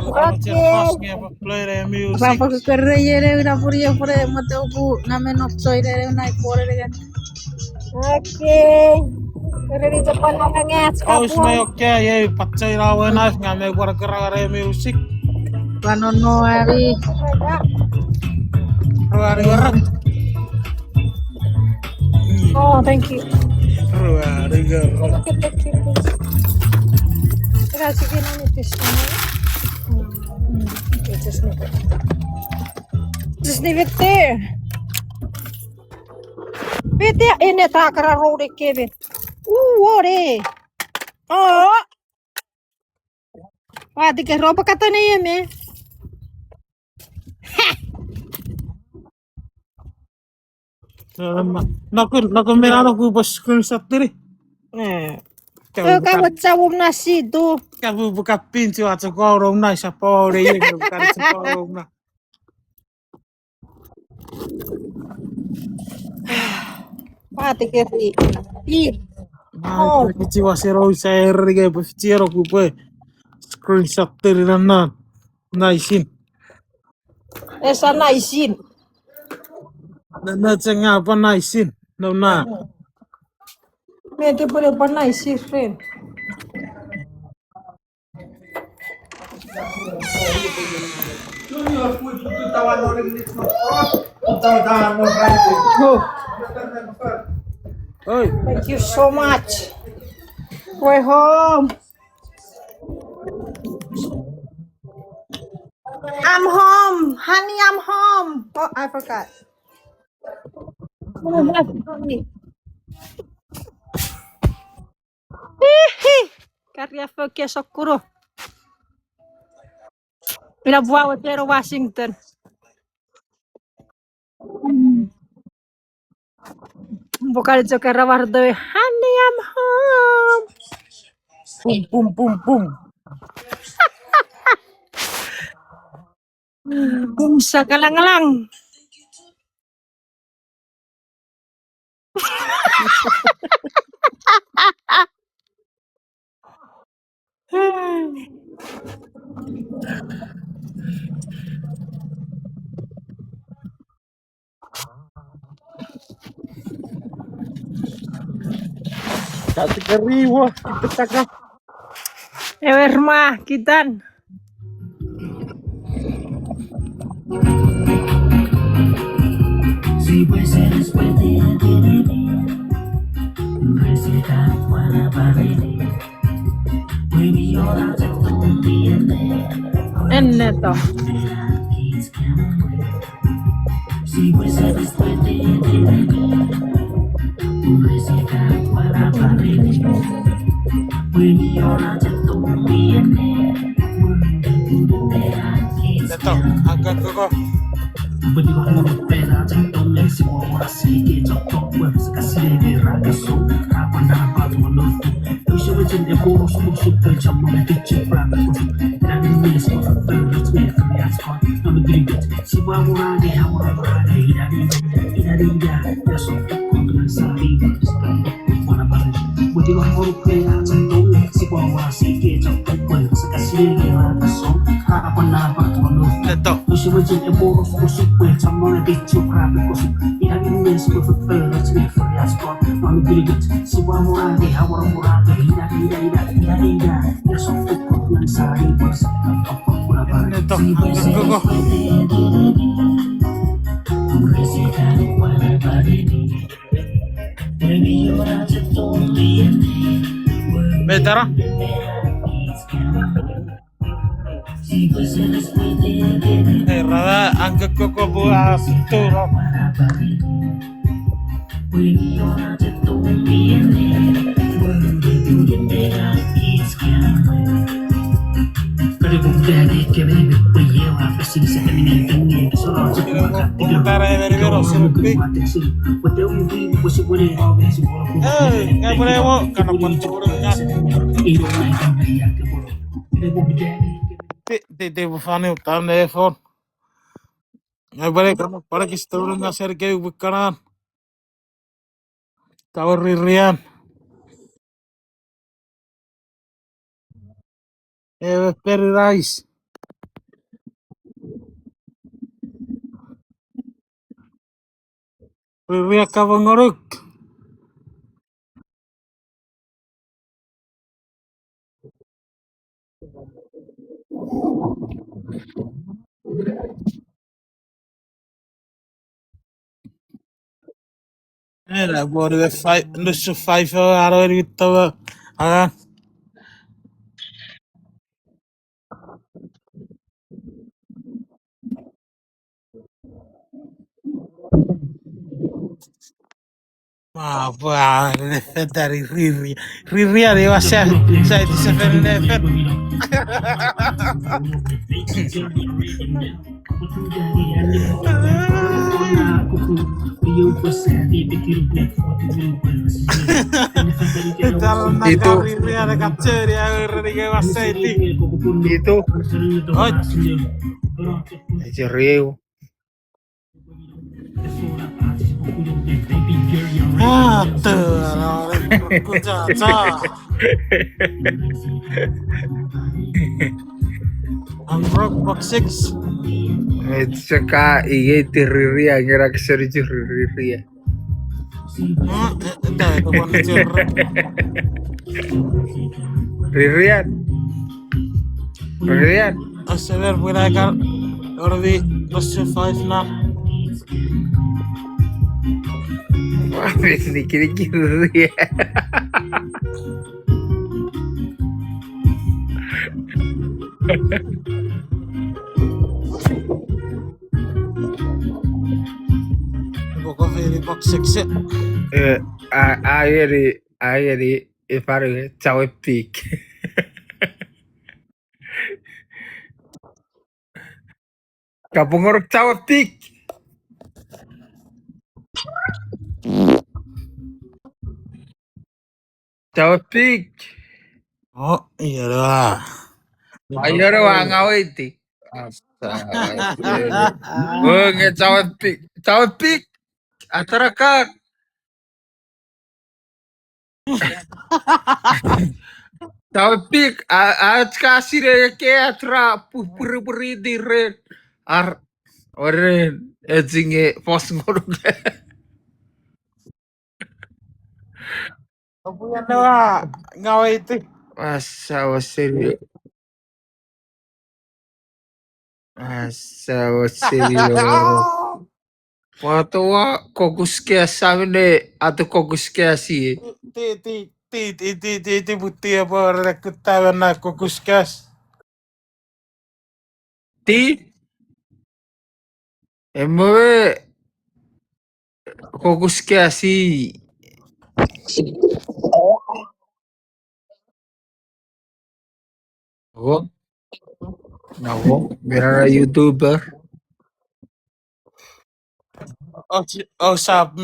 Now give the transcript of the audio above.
Vamos a Okay. fast game play the music. Papa ko kerjanya na pura mate ubu namen opsoy re na pore re gan. Okay. Ready Japan orangnya Oh, isme sekapur. oke ya, pacay rawan as ngame gara-gara music. Panono ari. Hari orang. Oh, thank you. Hari orang. Thank you. Terima kasih na nitis na. Okay, just leave it. Just leave it there. Vete ini tak kera road Kevin. Ore. Oh. Wah, di roba kata na yan eh. Naku merano ku bos screenshot diri. Kamu cawum nasi tu. Kamu buka pintu aja korong na siapa orang yang buka korong na. Mati kiri. Ih. Oh, kici wasero saya rige bos ciro ku pe screenshot diri na naisin. Esa naisin. Na cenga apa naisin? Na. Mete boleh apa naisin, friend. Oh. Thank you so much. We're home. I'm home. Honey, I'm home. Oh, I forgot. Karya Fokia Sokuro. Pinabuha pero Washington. Bukan juga rawardo. Honey, I'm home. Boom, boom, boom. Bumsa ka lang. Kati kariwa, kita cakap. Ewerma, kitan. Eneto. Ito, agak ko. Ito. Ito, agak ko. Betara. Rada angkat koko buah pintura. Nggak boleh mau karena penturunnya. Te fane utan telepon. Nggak boleh karena para kisturunnya sergei bukanan. Tawar Rian. Peri Rice. Riria kabangorok. Era både nusu 5 vittava. Ma va, dari Riri. Riri arriva sai ti sapere nefet. Dalam Itu naga Riri ada kacau dia Riri ke wasaiti. itu Oh, Jereu. tuh, aku caca. Unbroke box 6. Saka iya tiriri ang era keseri tiriri ya. Itu bukan curang. Ririan. Ririan. Asever mereka Orvi plus 5 na. Wah, ini kiri-kiri ya. Pokok di box 6 ya. Ayer iparu cawe pik. Kapung orang cawe pik. Cawe pik. Oh iya lah. Ayer wang awiti. Oh, nge cawe pik. Cawe pik. Atara kak. Tapi आज kasih deh kayak tra puri di red ar oren ezinge pos ngorong Apa yang lah ngawe itu? masa waserio waktu wa kokus kaya sabi ne atau kokus kaya sih Ti buti apa rekrutawan na kukuskas. ti emwe kokus kaya sih oh no berara youtuber Oh, sab